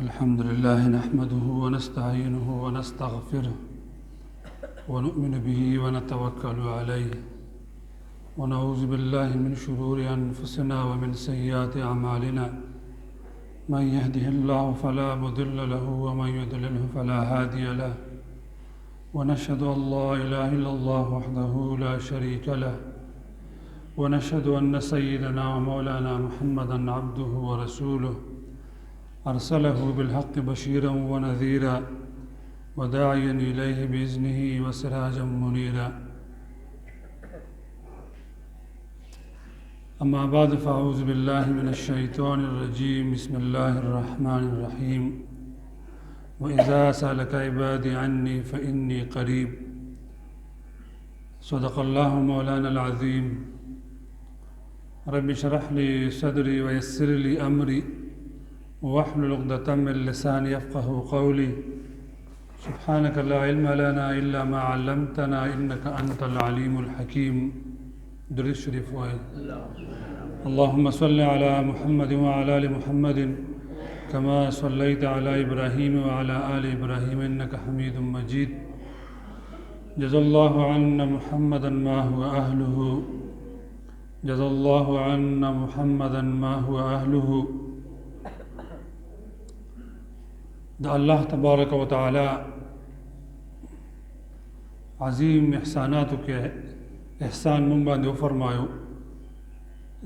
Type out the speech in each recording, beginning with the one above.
الحمد لله نحمده ونستعينه ونستغفره ونؤمن به ونتوكل عليه ونعوذ بالله من شرور أنفسنا ومن سيئات أعمالنا من يهده الله فلا مضل له ومن يضلله فلا هادي له ونشهد أن لا إله إلا الله وحده لا شريك له ونشهد أن سيدنا ومولانا محمدا عبده ورسوله أرسله بالحق بشيرا ونذيرا وداعيا إليه بإذنه وسراجا منيرا أما بعد فأعوذ بالله من الشيطان الرجيم بسم الله الرحمن الرحيم وإذا سألك عبادي عني فإني قريب صدق الله مولانا العظيم رب اشرح لي صدري ويسر لي أمري واحلل عقدة من لساني يفقهوا قولي سبحانك لا علم لنا إلا ما علمتنا إنك أنت العليم الحكيم درس شريف واحد اللهم صل على محمد وعلى آل محمد كما صليت على إبراهيم وعلى آل إبراهيم إنك حميد مجيد جزا الله عنا محمدا ما هو أهله جزا الله عنا محمدا ما هو أهله دا اللہ تبارک و تعالی عظیم احساناتو کے احسان من باندې وفرمایو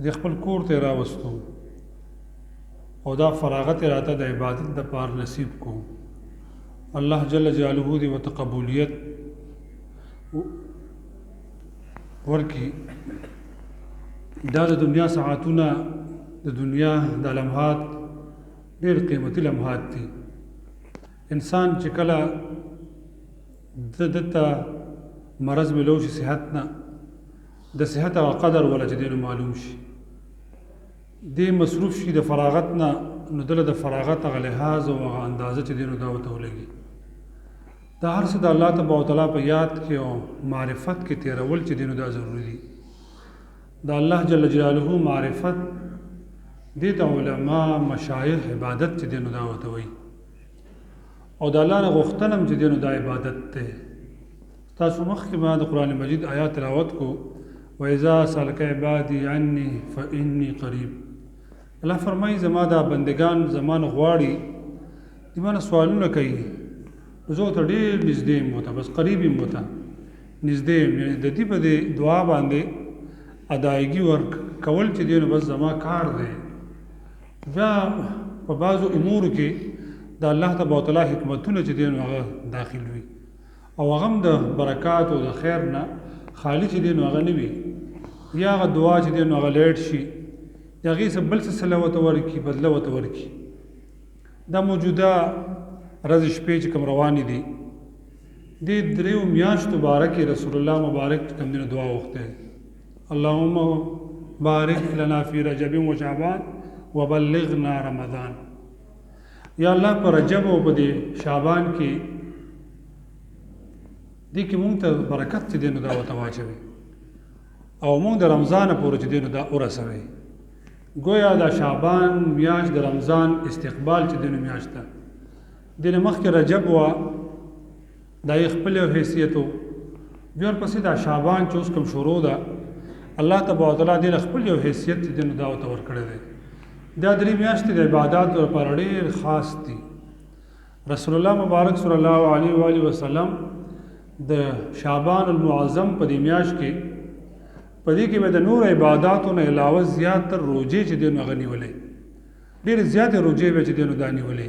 د خپل کور ته راوستو او دا فراغت راته د عبادت د پار نصیب کو الله جل جلاله دی وتقبولیت ورکی دا د دنیا ساعتونه د دنیا د لمحات ډېر قیمتي لمحات دي انسان چې کله دته مرض ملو شي صحت نه د صحت او قدر ولا چې دینو معلوم شي دې مصروف شي د فراغت نه نو دله د فراغت غ لحاظ او اندازه چې دینو دعوت ولګي دا هر څه د الله تبارک وتعالى په یاد کې او معرفت کې تیرول چې دینو دا ضروری دي د الله جل جلاله معرفت دې ته علما مشایخ عبادت چې دینو دعوت وایي او د الله نه غوښتنم چې دینو دا عبادت ته تاسو مخکې ما د قرآن مجید آیات تلاوت کو وإذا سألك عبادي عني فإني قریب الله فرمایي زما دا بندگان زمان غواړي دې مانه سوالونه کوي زه ته ډېر نږدې یم ورته بس قریب یم ورته نږدې یم د دې په دې دعا باندې ادایګي ورکول چې دینو بس زما کار دی بیا په بعضو امورو کې د الله تبارک وتعالی حکمتونه چې دین هغه داخل وي او هغه د برکات او د خیر نه خالی چې دین هغه نه وي یا هغه دعا چې دین هغه لیټ شي یا هغې څه بل څه صلوات ورکړي بدله ورته ورکړي دا موجوده ورځې شپې چې کوم روانې دي دې دریو میاشتو باره کې رسول الله مبارک کوم دینه دعا وغوښتې اللهم بارک لنا فی رجب و شعبان وبلغنا رمضان یا الله پر رجب او په دې شعبان کې دې کې مونږ ته برکت چې دینو دا وته واچوي او مونږ د رمضان پورې چې دینو دا ورسوي گویا دا شعبان میاشت د رمضان استقبال چې دینو میاشت ده دینه مخکې رجب وا دا یې خپل حیثیت بیا ورپسې دا شعبان چې اوس کوم شروع ده الله تبارک وتعالی دې خپل یو حیثیت چې دینو دا وته ورکړی دی دا درې میاشتې د عبادت لپاره ډېر خاص دي رسول الله مبارک صلی الله علیه و آله وسلم د شعبان المعظم په دې میاشت کې په دې کې به د نور عبادتونو نه علاوه زیاتر روزې چې دینو هغه نیولې ډېرې زیاتې روزې به چې دینو دا نیولې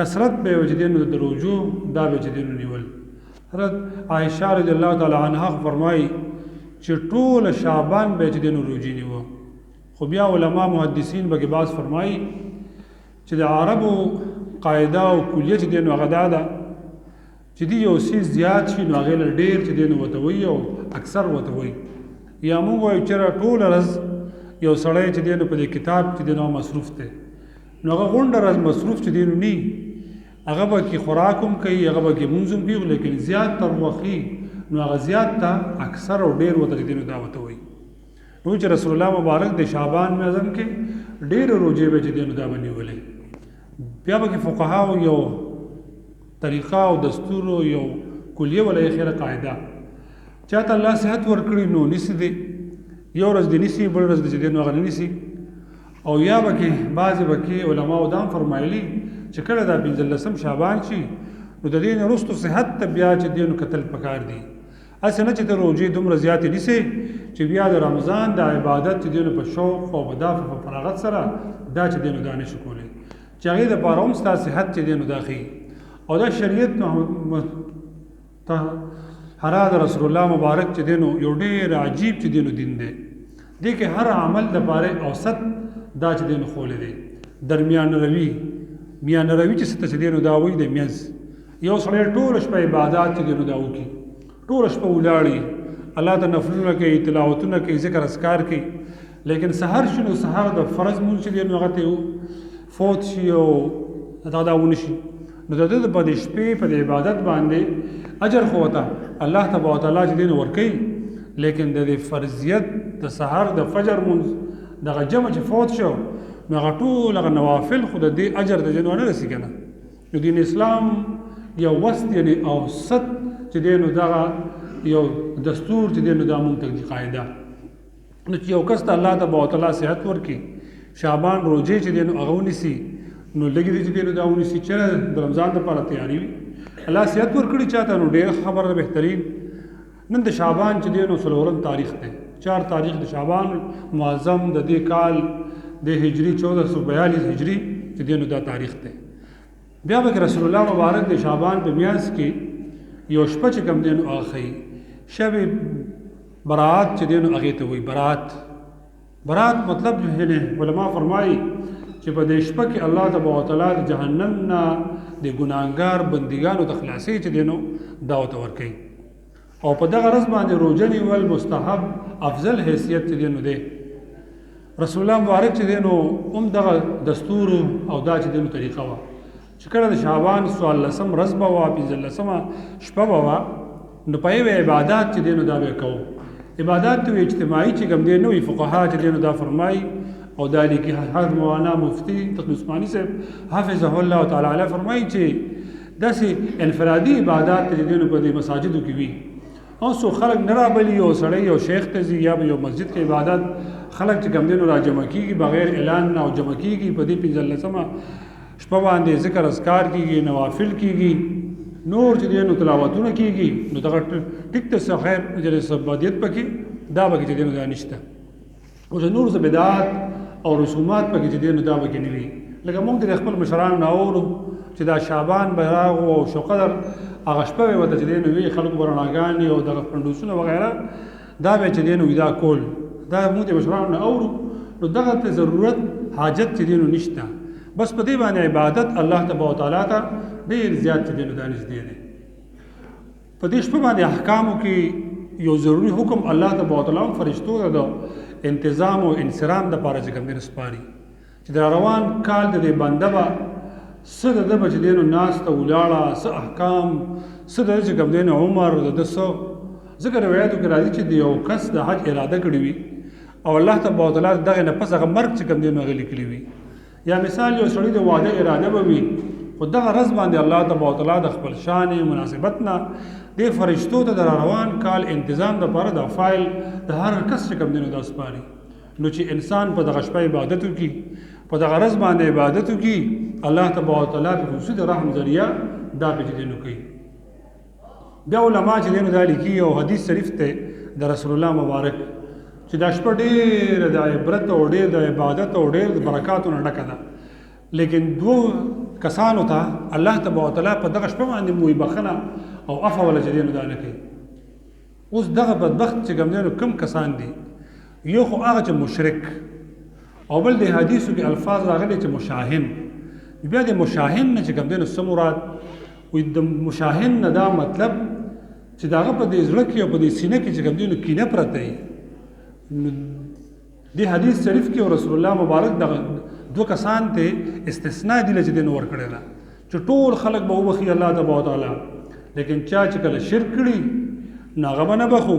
کثرت به چې دینو د روزو دا به چې دینو نیول حضرت عایشه رضی الله تعالی عنها فرمایي چې ټول شعبان به چې دینو روزې نیوه خو بیا علما محدثین به بعض فرمایي چې د عربو قاعده او کلیه چې دینو هغه دا ده چې دی یو څیز زیات شي نو هغې له ډېر چې دینو ورته وایي او اکثر ورته وایي یا موږ وایو چې ټوله ورځ یو سړی چې دینو په دې کتاب چې دینو مصروف دی نو هغه غونډه ورځ مصروف چې دینو نی هغه به کې خوراک هم کوي هغه به کې مونځ هم کوي لیکن زیات تر وخي نو هغه زیات ته اکثر او ډېر ورته دینو دا ورته وایي نو چې رسول الله مبارک د شعبان معظم کې ډېر روزې به چې دینو دا باندې ولې بیا به فقهاو یو طریقه او دستور یو کلیه ولا خیره قاعده چاته الله صحت ورکړي نو نسی دی یو ورځ دی نسی بل ورځ دی نو غل نسی او یا به کې بعض به کې علما او دام فرمایلی چې کله دا 15 شعبان شي نو د دې وروسته صحت ته بیا چې دینو قتل پکار دی اسنه چې د روزي دومره زیات نسی چې بیا د رمضان د عبادت چې دینو په شوق او بدافع په فراغت سره دا چې دینو دانش کولې چې هغه د پاره هم ستاسو صحت چې دینو داخلي او دا شریعت نو حراد رسول الله مبارک چې دینو یو ډیر عجیب چې دینو دین دی دې کې هر عمل د پاره اوسط دا چې دینو خولې دی درمیان روي میان روي چې ست چې دینو دا وې د میز یو سړی ټول شپه عبادت چې دینو دا وکي ټول شپه ولاړی الله ته نفلونه کوي تلاوتونه کوي ذکر اذکار کوي لیکن سحر شنو سحر د فرض مونږ چې دینو هغه ته فوت شي او دا ونشي نو د دې په دې شپې په عبادت باندې اجر خو وتا الله تبارک وتعالى چې دین ورکي لیکن د فرضیت د سحر د فجر مونږ د جمع چې فوت شو نو غټول غ نوافل خو د دې اجر د جنونه رسي کنه نو دین اسلام یو وسط یعنی اوسط چې دینو دا یو دستور چې دینو دا مونږ ته قاعده نو چې یو کس ته الله تبارک وتعالى صحت ورکي شعبان روزه چې دینو اغونی سي نو لګي دي چې دینو دا ونی سي چې د رمضان لپاره تیاری وي الله صحت ورکړي چاته نو ډېر خبره بهترین نن د شعبان چې دینو سلورم تاریخ دی 4 تاریخ د شعبان معظم د دې کال د هجری 1442 هجری چې دینو دا تاریخ دی بیا به رسول الله مبارک د شعبان په میاس کې یو شپه چې کوم دینو اخی شب برات چې دینو هغه ته وي برات مطلب جو علماء فرمایي چې په دې شپه کې الله تبارک وتعالى د جهنم نه د ګناګار بندګانو د خلاصي چې دینو دعوت ورکړي او په دغه ورځ باندې روزنی ول مستحب افضل حیثیت چې دینو دی رسول الله مبارک چې دینو دغه دستور او دا چې دینو طریقه وا چې کله د شعبان 14 ورځ به وا 15 شپه به وا نو په عبادت چې دینو دا به کوو عبادت ته اجتماعي چې کوم دینو فقها چې دینو دا فرمایي او دالی کی حضرت مولانا مفتی تقی عثمانی سے حافظه الله تعالی علیه فرمایي چې داسې انفرادي عبادت ته دینو په مساجدو کې وي او سو خلق نرا بلی او سړی او شیخ ته یا یو مسجد کې عبادت خلق چې کوم دینو را جمع کیږي بغیر اعلان نه او جمع کیږي په دې 15 شپه باندې ذکر اذکار کیږي نوافل کیږي نور چې دینو تلاوتونه کیږي نو دغه ټیک ته خیر اجر سبادیت پکې دا به چې دینو دا نشته او نور ز بدعات او رسومات پکې چې دینو دا به کې نیوي لکه موږ د خپل مشران ناورو چې دا شعبان براغ او شو قدر هغه شپه وته چې دینو وی خلکو برناګانی او دغه پندوسونه وغیرہ دا به چې دینو دا کول دا موږ د مشران ناورو نو دغه ته ضرورت حاجت چې دینو نشته بس په دې باندې عبادت الله تبارک وتعالى ته ډیر زیات چې دینو دانش دی په دې شپه باندې احکامو کې یو ضروری حکم الله تبارک وتعالى فرشتو دا انتظام او انصرام د پاره چې کوم دین سپاري چې د روان کال د بنده با صد د بچ دینو ناس ته ولاړه س احکام صد د کوم دین عمر د سو ذکر روایتو کې راځي چې یو کس د حج اراده کړی وي او الله تبارک وتعالى دغه نه پس هغه مرګ چې کوم دین غلي کړی وي یا مثال یو سړی د واده اراده وي او دغه رز باندې الله تبارک وتعالى د خپل شان مناسبتنا د فرشتو ته د روان کال انتظام د پاره د فایل د هر کس چې کوم دینو د اسپاري نو چې انسان په دغه شپه عبادت وکي په دغه رز باندې عبادت وکي الله تبارک وتعالى په خصوصي د رحم ذریعہ دا به دینو کوي بیا علماء چې دینو دا لیکي او حدیث شریف ته د رسول الله مبارک چې دا شپه ډېر د عبرت او ډېر د عبادت او ډېر د برکاتو نه ډکه ده لیکن دو کسانو ته الله تبارک وتعالى په دغه شپه باندې موي بخنه او عفو ولا جدينو دا نه کوي اوس دغه بدبخت چې کوم دینو کم کسان دي یو خو هغه چې مشرک او بل د حدیثو کې الفاظ راغلي چې مشاهن بیا د مشاهن نه چې کوم دینو سمورات وي د مشاهن نه دا مطلب چې داغه په دې زړه کې او په دې سینه کې چې کوم دینو کینه پرته وي د حدیث شریف کې رسول الله مبارک دغه دو کسان ته استثناء دي چې دین ور کړل چې ټول خلق به وبخي الله تبارک وتعالى لیکن چا چې کله شرک کړي ناغه نه بخو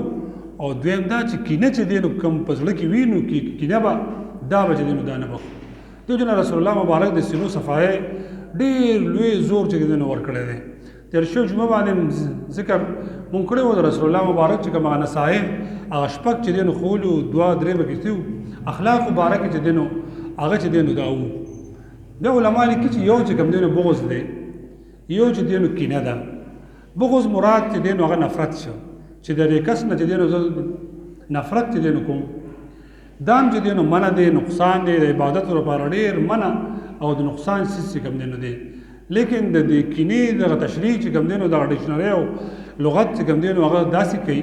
او دویم دا چې کینه چې دینو کم پزړه کې وینو کې کینه با دا به دینو دا نه بخو ته جن رسول الله مبارک د سینو صفای ډېر لوی زور چې دې نو ورکړی دی. تېر شوی جمعه باندې ذکر مونږ کړی و د رسول الله مبارک چې کوم هغه نصایح هغه شپږ چې دی نو ښولي وو، دوه درې پکې تلي وو، اخلاق مبارک چې دی نو هغه چې دی نو دا وو. بیا علما لیکي چې یو چې کوم دی نو بغض دی، یو چې دی نو کینه ده. بغض مراد چې دی نو هغه نفرت شو، چې د دې کس نه چې دی نو نفرت چې دی نو کوم، دام چې دی نو منع دی، نقصان دی، د عبادت لپاره ډېر منع او د نقصان څیز چې کوم دی نو دی. لیکن د دې کینې دغه تشریح چې کوم دی نو دغه ډکشنري او لغت چې کوم دی نو هغه داسې کوي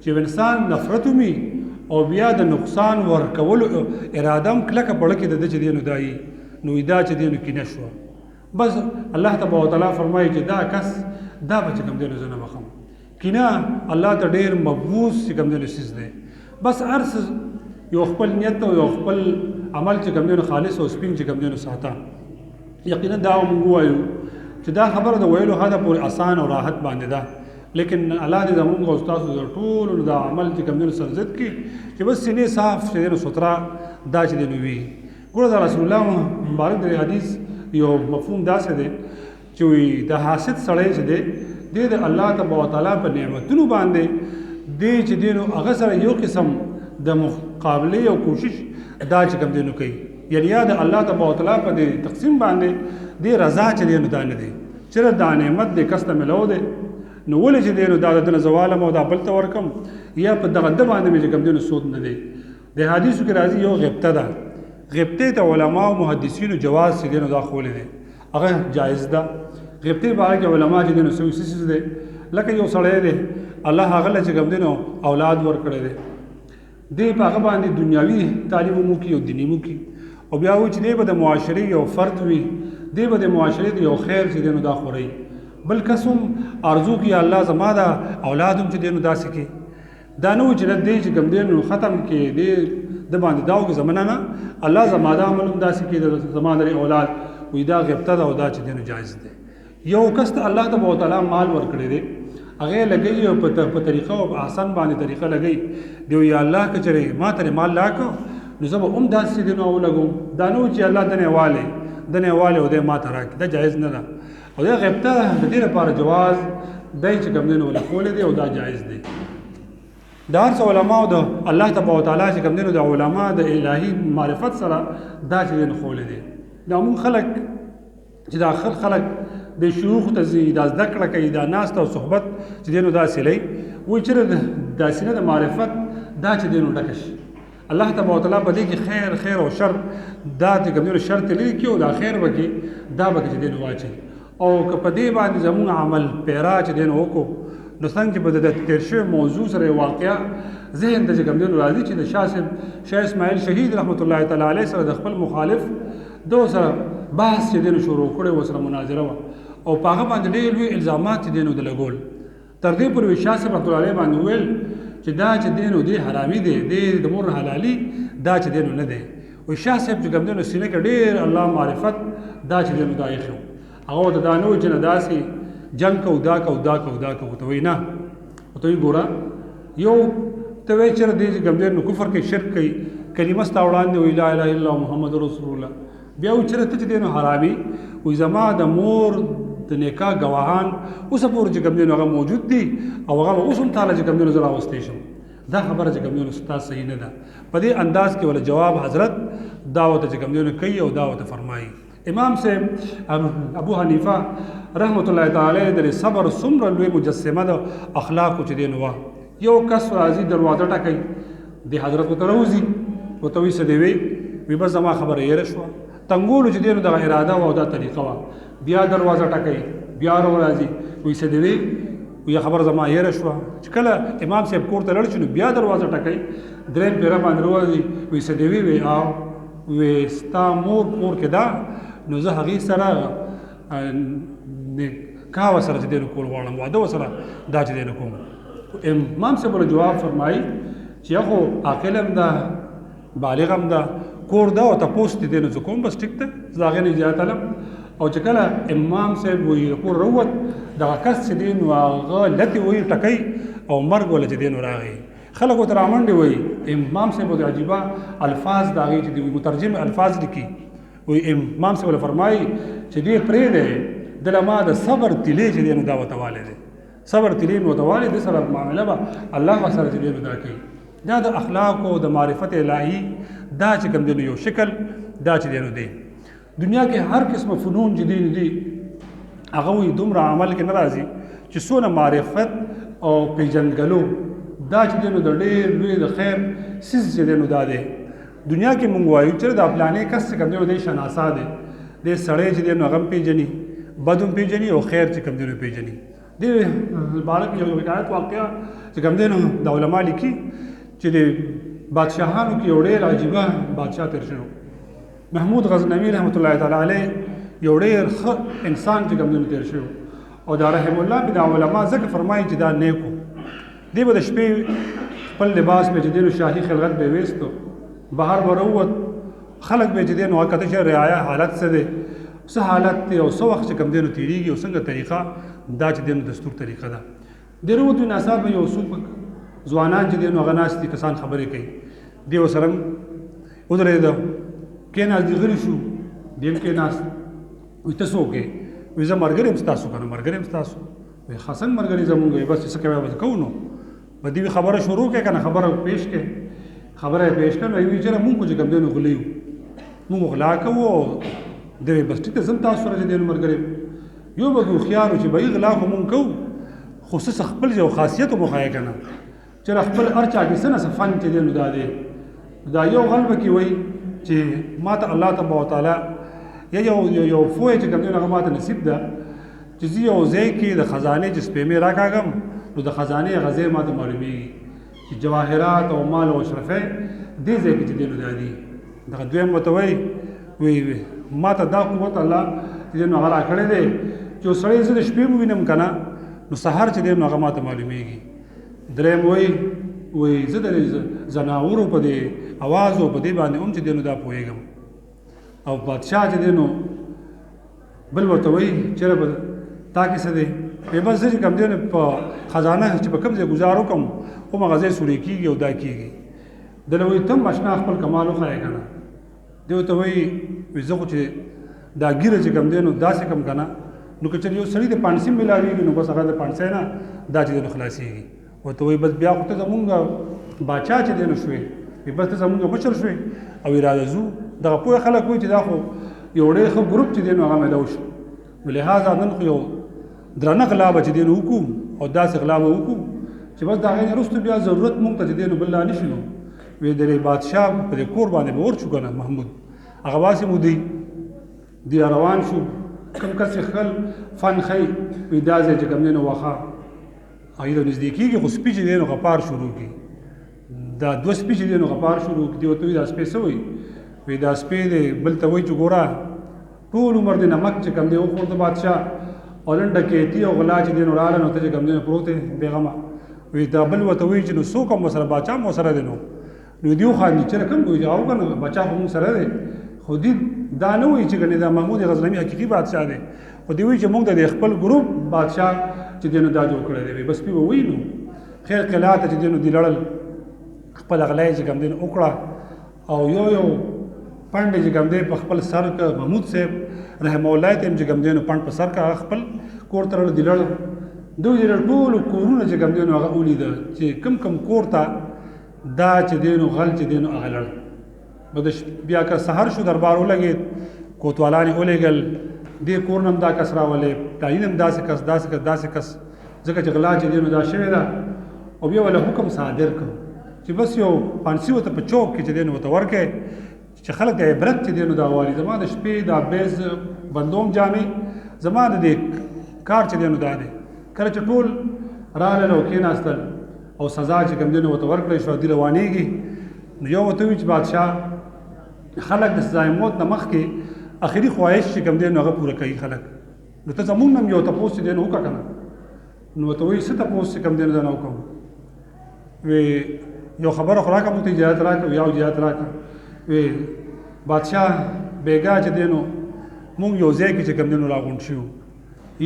چې انسان نفرت ومي او بیا د نقصان ورکولو اراده هم کلکه پړه کې د ده چې دی نو دایي، نو دا چې دی نو کینه شوه. بس الله تبارک وتعالی فرمایي چې دا کس دا به چې کوم دی نو زه نه بخم. کینه الله ته ډېر مبغوض چې کوم دی نو څیز دی. بس هر څه یو خپل نیت او یو خپل عمل چې کوم دی نو خالص او سپین چې کوم دی نو ساته. یقینا دا موږ وایو چې دا خبره د ویلو هدا پورې آسان او راحت باندې ده، لیکن الله دې زموږ او تاسو د ټولو دا عمل چې کوم دی نو سرزد کړي چې بس سینې صاف چې دی نو سوترا دا چې دی نو وي. ګوره د رسول الله مبارک د حدیث یو مفهوم داسې دی چې وایي د حاسد سړی چې دی د الله تبارک وتعالی په نعمتونو باندې دی چې دی نو هغه سره یو قسم د مقابلې او کوشش دا چې کوم دی نو کوي، یعنی یا د الله تبارک وتعالی په دې تقسیم باندې دی رضا چې دی نو دا نه دی چې دا نعمت دې کس ته ملو دی نو ولې چې دی نو دا د زوالم او دا بل ته ورکم یا په دغه د باندې مې چې کوم دی نو سود نه دی. د حدیثو کې راځي یو غیبته ده، غیبته ته علما او محدثینو جواز چې دی نو دا خولی دی، هغه جایز ده. غیبته باندې علما چې دی نو سوي سیس دی، لکه یو سړی دی الله هغه له چې کوم دی نو اولاد ورکړی دی، دی په هغه باندې دنیاوي تعلیم مو کوي او دیني مو کوي، او بیا و چې دی به د معاشرې یو فرد وي، دی به د معاشرې یو خیر چې دی نو دا خوري. بل کس هم ارزو کوي الله زما دا اولاد هم چې دی نو داسې کوي، دا نه و چې دی چې کوم دی نو ختم کړي دی د باندې دا وکړي زمانه نه الله زما دا عمل هم داسې کوي زما د اولاد وي، دا غیبته ده او دا چې دی نو جایز دی. یو کس ته الله تبارک وتعالی مال ورکړی دی، هغه لګي او په طریقه او احسن باندې طریقه لګي دی، یا الله کچره ما ته مال لاکو نو زه به هم داسې دی نو ولګم، دا نه چې الله دنه والے او د ما ته راکړي، دا جایز نه ده. او دا غیبته د دې لپاره جواز دی چې کوم دی نو ولکول دی او دا جایز دی. دا هر څه علماء د الله تبارک وتعالی چې کوم دی نو د علما د الهي معرفت سره دا چې دی خول دی. دا مون خلق چې دا خلق د شيوخ ته زی دا زده کړه کوي، دا ناست او صحبت چې دی نو دا سلی وایي چې دا سینه د معرفت دا چې دی نو ډکش الله تبارک وتعالی په دې کې خیر او شر دا چې کوم دی شر ته لري کې او دا خیر وکي دا به چې دی نو واچي، او که په دې باندې زموږ عمل پیرا چې دی نو وکړو نو څنګه چې په د تیر شوی موضوع سره واقعا ذهن ته چې کوم دی نو راځي چې د شاه اسماعیل شهید رحمت الله تعالی علیه سره د خپل مخالف دو سره بحث چې دی نو شروع کړی و، سره مناظره وه او په هغه باندې ډېر لوی الزامات چې دی نو د لګول تر دې پورې شاه صاحب رحمت الله علیه باندې وویل چې دا چې دی نو دی حرامي دی، د مور حلالي دا چې دی نو نه دی. وایي شاه صاحب چې کوم دی نو سینه کې ډېر الله معرفت دا چې دی نو دا ایښی هغه ته دا نه وایي چې نه داسې جنګ کو دا کو دا کو دا کو ته وایي نه، ته وایي ګوره یو ته وایي چې دی چې کوم دی نو کفر کوي، شرک کوي، کلمه ستا وړاندې وایي لا اله الا الله محمد رسول الله، بیا وایي چې ته چې دی نو حرامي وایي زما د مور د نکاح ګواهان اوسه پورې چې کوم دی نو هغه موجود دي او هغه اوس هم تعالی چې کوم دی نو زه راوستی شم، دا خبره چې کوم دی نو ستا صحیح نه ده. په دې انداز کې ولا جواب حضرت دعوت چې کوم دی نو کوي او دعوت فرمایي. امام صاحب ابو حنیفه رحمت الله تعالی د صبر څومره لوی مجسمه د اخلاق چې دی نو یو کس راځي دروازه ټکوي د حضرت ته راوځي ورته وایي څه دی وی بس زما خبره یې شوه تنګولو چې دی نو دغه اراده او دا طریقه وه، بیا دروازه ټکوي بیا راځي وایي څه دی وی خبر زما یې شوه چې کله امام صاحب کور ته لاړ شي نو بیا دروازه ټکوي درېم پیره باندې راځي وایي څه دی وی او وی ستا مور کور کې دا نو زه هغې سره نکاح ورسره چې دی نو کول غواړم، واده ورسره دا چې دی نو کوم. امام صاحب ورته جواب فرمایي چې خو عاقل هم ده بالغ هم ده کور ده او تپوس چې دی نو زه کوم بس ټیک ده زه د هغې نه اجازت علم. او چې کله امام صاحب وایي کور راووت دغه کس چې دی نو هغه لتې وایي ټکئ او مرګ وله چې دی نو راغی، خلک ورته رامنډې وایي. امام صاحب ورته عجیبه الفاظ د هغې چې دی مترجم الفاظ لیکي وی امام صاحب فرمایي چې دې پرې دی دله ما د صبر تلې چې دی نو دا وتوالی دی صبر تلې مې وتوالی د سره معامله به الله سره چې دی نو دا کوي دا د اخلاقو د معرفت الهي دا چې کوم دی نو یو شکل دا چې دی نو دی دنیا کې هر قسم فنون چې دي هغه وي دومره عمل کې نه راځي چې څونه معرفت او پیژندګلو دا چې دی نو د ډېر لوی د خیر څیز چې دی نو دا دی دنیا کې مونږ وایو چې دا پلانې کس چې کوم دی نو دی شناسا دی د سړی چې دی نو هغه هم پیژني بد هم پیژني او خیر چې کوم دی نو پیژني دې باره کې یو حکایت واقعه چې کوم دی نو د علما لیکي چې د بادشاهانو کې یو ډېر عجیبه بادشاه تېر شوی محمود غزنوي رحمت الله تعالی علیه یو ډېر ښه انسان چې کوم دی نو تېر شوی او دا رحم الله به د علما ځکه فرمایي چې دا نیک و دی به د شپې خپل لباس به چې دی نو شاهي خلعت به ویستو بهر به راووت خلک به چې دی نو هغه کته چې رعایا حالت څه دی څه حالت دی او څه وخت چې کوم دی نو تېرېږي او څنګه طریقه دا چې دی نو دستور طریقه ده د راووت ناڅاپه یو څوک ځوانان چې دی نو هغه ناست دي کسان خبرې کوي دی ورسره ودرېده کېناست دی غلی شو دی هم کېناست وایي ته څوک یې وایي زه ملګری یم ستاسو که نه ملګری یم ستاسو وایي ښه څنګه ملګري زمونږ یې بس څه کوې بس کوو نو په دې خبره شروع کړې که نه خبره پیش کړې خبره یې پیش کړه نو وایي چېرې مونږ خو چې کوم دی نو غلي یو مونږ غلا کوو او دی وایي بس ټیک ده زه هم تاسو سره چې دی نو ملګری یو به هوښیار و چې به غلا خو مونږ کوو خو څه خپل یو خاصیت مو ښایې که نه چېرې خپل هر چا کې څه نه څه فن چې دی نو دا دی دا یو غل به کې وایي چې ما ته الله تبارک وتعالی یا یو فوی چې کوم دی نو هغه ما ته نصیب ده چې زه یو ځای کې د خزانې چې سپېمې راکاږم نو د خزانې غزې ما ته معلومېږي چې جواهرات او مال او اشرفۍ دې ځای کې چې دی نو دا دي دغه دویم ورته وایي ما ته دا قوت الله چې نو هغه راکړی دی چې یو سړی زه د شپې ووینم که نه نو سهار چې دی نو هغه ما ته معلومېږي دریم وایي زه د ځناورو په دې اواز او په دې باندې هم چې دی نو دا پوهېږم او بادشاه چې دی نو بل ورته وایي چېرې به تا کې څه دی وایي بس زه چې کوم دی نو په خزانه چې په کوم ځای ګزار وکړم همغه ځای سورې کېږي او دا کېږي دله وایي ته هم اشنا خپل کمال وښایې که نه دی ورته وایي زه خو چې دا ګیره چې کوم دی نو داسې کم که نه نو که چېرې یو سړي د پانسي میلاوېږي نو بس هغه د پانسۍ نه دا چې دی نو خلاصېږي ورته وایي بس بیا خو ته زمونږ باچا چې دی نو شوې بس ته زمونږ مشر شوې او اراده ځو دغه پوه خلک وایي چې دا خو یو ډېر ښه ګروپ چې دی نو هغه میلاو شو نو لحاظه نن خو یو درنه غلا به چې دی نو وکړو او داسې غلا به وکړو چې بس د هغې نه وروسته بیا ضرورت مونږ ته چې دی نو بل لا نه شي نو وایي د بادشاه په دې کور باندې به ورشو که نه محمود هغه واسې مو دی روان شو کوم کس یې خپل فن ښیي وایي دا ځای چې کوم دی نو واښه هغې ته نږدې کېږي خو سپي چې دی نو غپار شروع کړي دا دوه سپي چې دی نو غپار شروع کړي دی ورته وایي دا سپی څه وایي وایي دا سپی دی بل ته وایي چې ګوره ټول عمر د نمک چې کوم دی وخور د بادشاه او نن ډکیتي او غلا چې دی نو راغله نو ته چې کوم دی نو پروت دی بېغمه وایي دا بل ورته وایي چې نو څوک هم ورسره باچا هم ورسره دی نو دې وخاندي چېرې کوم وایي او که نه بچا خو مونږ سره دی خو دې دا نه وایي چې ګنې دا محمود غزنوي حقیقي بادشاه دی خو دې وایي چې مونږ د خپل ګروپ بادشاه چې دی نو دا جوړ کړی دی بس پې به وایي نو خیر قلعه ته چې دی نو دې لړل خپل غلی چې کوم دی نو وکړه او یو پنډ چې کوم دی په خپل سر که محمود صاحب رحم الله ته هم چې کوم دی نو پنډ په سر که خپل کور ته لړ دې لړ دوی دې ټولو کورونه چې کوم دی نو هغه ولیده چې کم کور ته دا چې دی نو غل چې دی نو هغه لړ بیا که سحر شو دربار ولګېد کوتوالان یې ولېږل دې کور نه هم دا کس راولې تعین هم داسې کس ځکه چې غلا چې دی نو دا شوې ده او بیا وله حکم صادر کړ چې بس یو پانسي ورته په چوک کې چې دی نو ورته ورکړی چې خلک د عبرت چې دی نو دا والي زما د شپې دا بیز بندوم جامې زما د دې کار چې دی نو دا دی کله چې ټول راغلل او کېناستل او سزا چې کوم دی نو ورته ورکړی شوه دوی روانېږي نو یو ورته وایي چې بادشاه خلک د سزای موت نه مخکې اخري خواهش چې کوم دی نو هغه پوره کوي خلک نو ته زمونږ نه هم یو تپوس چې دی نو وکړه که نه نو ورته وایي څه تپوس چې کوم دی نو دا نه وکړم وی یو خبره خو راکړه موږ ته اجازت راکړه یا اجازت راکړه وی بادشاه بیګا چې دی نو مونږ یو ځای کې چې کوم دی نو راغونډ شو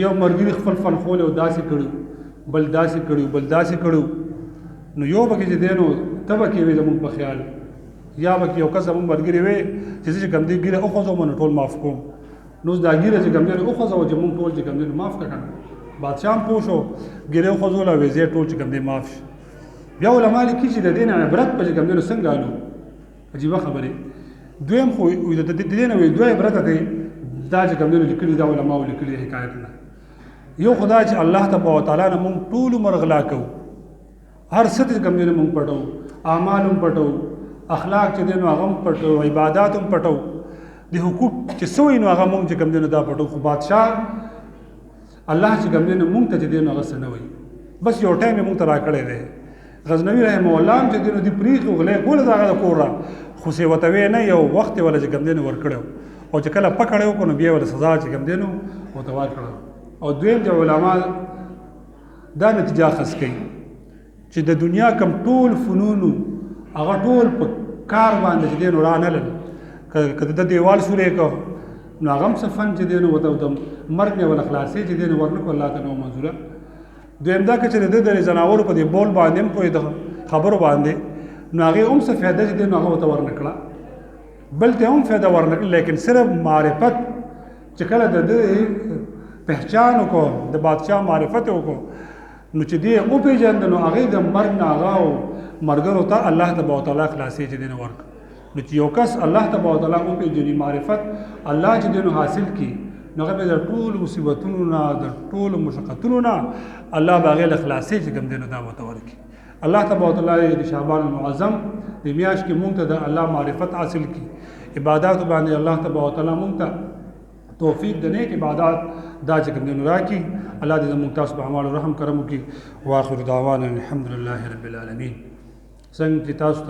یو ملګري خپل فن خولی او داسې کړي بل داسې کړي نو یو به کې چې دی نو ته به کېوې زمونږ په خیال یا به یو کس هم مرګري وي چې کوم دی ګیره او خو مون ټول معاف کوم نو دا ګیره چې کوم دی او خو چې مون ټول چې کوم دی معاف کړه بادشاہ هم پوښو ګیره خو زولا وي زه ټول چې کوم دی معاف شي بیا علماء لیکي چې د دین عبرت په کوم دی څنګه الو عجیب خبره دویم خو د دین وي دوی عبرت دی دا چې کوم دی لیکلي دا علماء لیکلي حکایت نه یو خدای چې الله تبارک وتعالى نه مون ټول مرغلا کو هر څه چې کوم دی مون پټو اعمال هم پټو اخلاق چې دین هغه پټو عبادت هم پټو د حقوق چې سوې نو هغه مونږ چې کوم دین دا پټو خو بادشاہ الله چې کوم دین مونږ ته چې دین هغه سنوي بس یو ټایم مونږ ته راکړی دی غزنوی رحم الله چې دین دی پریخ غلې کول دا کورا خو سی وتوي نه یو وخت ولا چې کوم دین ور کړو او چې کله پکړیو کو نو بیا ول سزا چې کوم دینو او توار کړو او دویم د علما دا نتیجه خاص کوي چې د دنیا کم ټول فنونو هغه ټول په کار باندې چې دین ورانه لل کله د دیوال سورې کو نو هغه هم صفن چې دین وته د مرګ نه ول اخلاصي چې دین ورنکو الله تعالی منظوره دویم دا چې د زناور په دی بول باندې هم کوئی د خبرو باندې نو هغه هم څه فائدہ چې دین هغه وته ورنکړه بل ته هم فائدہ ورنکړه لیکن صرف معرفت چې کله د پہچان کو د بادشاہ معرفت کو نو چې دی او پیژند نو هغه د مرګ نه هغه مرګرو ته الله تبارک وتعالى خلاصي چې دین ورک نو چې یو کس الله تبارک وتعالى او پیژني معرفت الله چې دین حاصل کی نو هغه د ټول مصیبتونو نه د ټول مشقتونو نه الله باغې له خلاصي چې کوم دین دا متور کی الله تبارک وتعالى د شعبان المعظم د میاش کې مونږ ته د الله معرفت حاصل کی عبادت باندې الله تبارک وتعالى مونږ ته توفیق د نیک عبادت دا چې کوم دین راکی الله دې زموږ تاسو په اعمال رحم کرم وکړي واخر دعوانا الحمدلله رب العالمین څنګه چې تاسو